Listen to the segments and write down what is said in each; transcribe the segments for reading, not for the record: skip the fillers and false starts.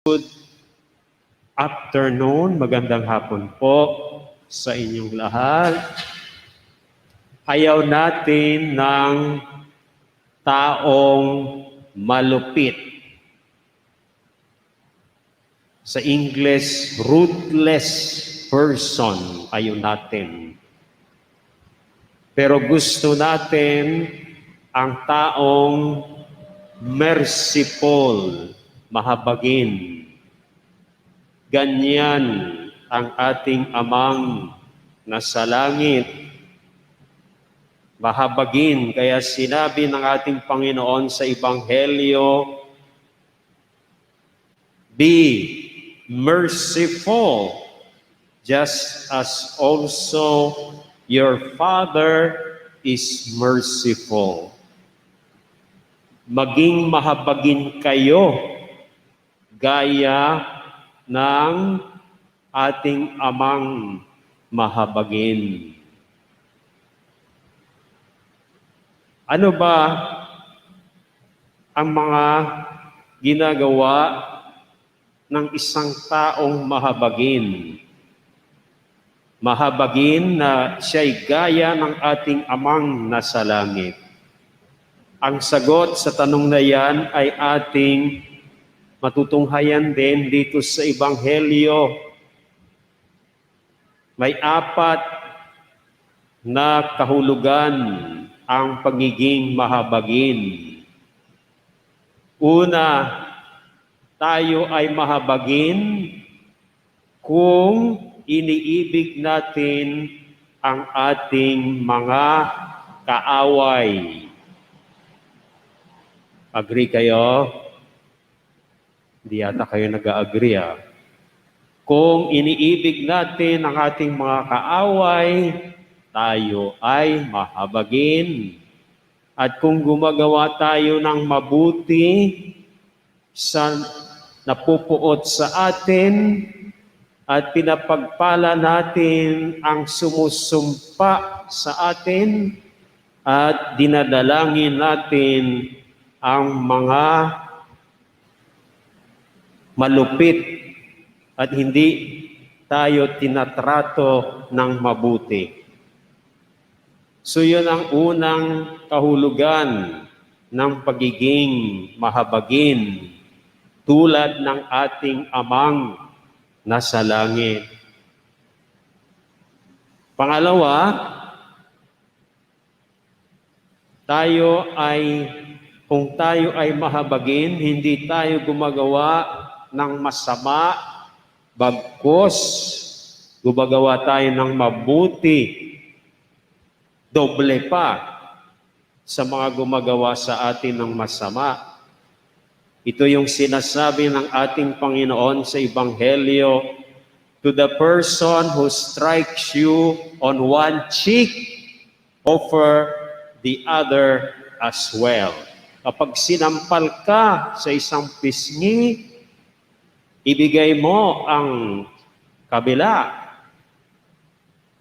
Good afternoon, magandang hapon po sa inyong lahat. Ayaw natin ng taong malupit. Sa English, ruthless person, ayaw natin. Pero gusto natin ang taong merciful, mahabagin. Ganyan ang ating amang nasa langit. Mahabagin, kaya sinabi ng ating Panginoon sa Ebanghelyo, be merciful, just as also your Father is merciful. Maging mahabagin kayo, gaya ng ating amang mahabagin. Ano ba ang mga ginagawa ng isang taong mahabagin? Mahabagin na siya'y gaya ng ating amang nasa langit. Ang sagot sa tanong na yan ay ating matutunghayan din dito sa Ebanghelyo. May 4 na kahulugan ang pagiging mahabagin. Una, tayo ay mahabagin kung iniibig natin ang ating mga kaaway. Agree kayo? Hindi yata kayo nag-agree. Kung iniibig natin ang ating mga kaaway, tayo ay mahabagin. At kung gumagawa tayo ng mabuti sa napupuot sa atin at pinapagpala natin ang sumusumpa sa atin at dinadalangin natin ang mga malupit at hindi tayo tinatrato ng mabuti. So yun ang unang kahulugan ng pagiging mahabagin tulad ng ating amang nasa langit. Pangalawa, kung tayo ay mahabagin, hindi tayo gumagawa ng masama, bagkus gumagawa tayo ng mabuti, doble pa sa mga gumagawa sa atin ng masama. Ito yung sinasabi ng ating Panginoon sa Ebanghelyo, to the person who strikes you on one cheek, offer the other as well. Kapag sinampal ka sa isang pisngi, ibigay mo ang kabila.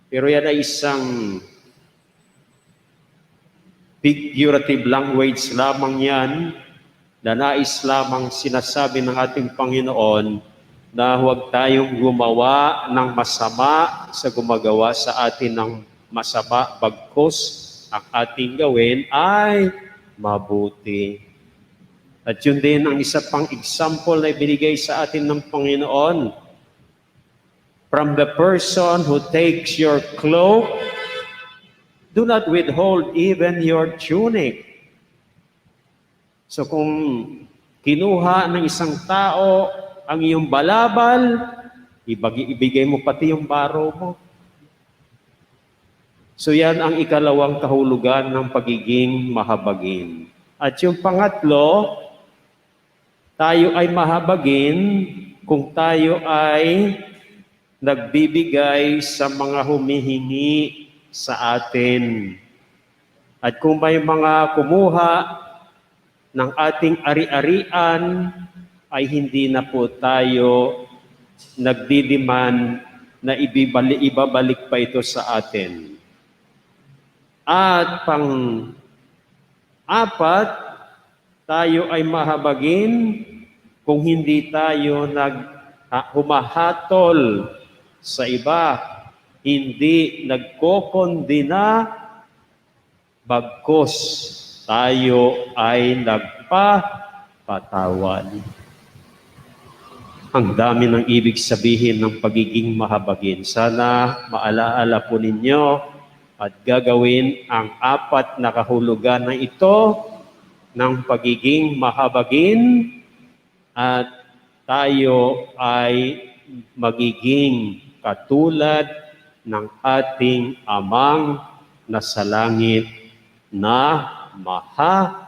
Pero yan ay isang figurative language lamang yan, na nais lamang sinasabi ng ating Panginoon na huwag tayong gumawa ng masama sa gumagawa sa atin ng masama, bagkus ang ating gawin ay mabuti. At yun din ang isa pang example na ibinigay sa atin ng Panginoon. From the person who takes your cloak, do not withhold even your tunic. So kung kinuha ng isang tao ang iyong balabal, ibigay mo pati yung baro mo. So yan ang ikalawang kahulugan ng pagiging mahabagin. At yung pangatlo, tayo ay mahabagin kung tayo ay nagbibigay sa mga humihingi sa atin. At kung may mga kumuha ng ating ari-arian, ay hindi na po tayo nagdidiman na ibabalik pa ito sa atin. At pang-apat, tayo ay mahabagin kung hindi tayo humahatol sa iba, hindi nagkokondina, bagkus tayo ay nagpapatawad. Ang dami ng ibig sabihin ng pagiging mahabagin. Sana maalaala po ninyo at gagawin ang 4 na kahulugan na ito ng pagiging mahabagin at tayo ay magiging katulad ng ating Amang nasa langit na mahabagin.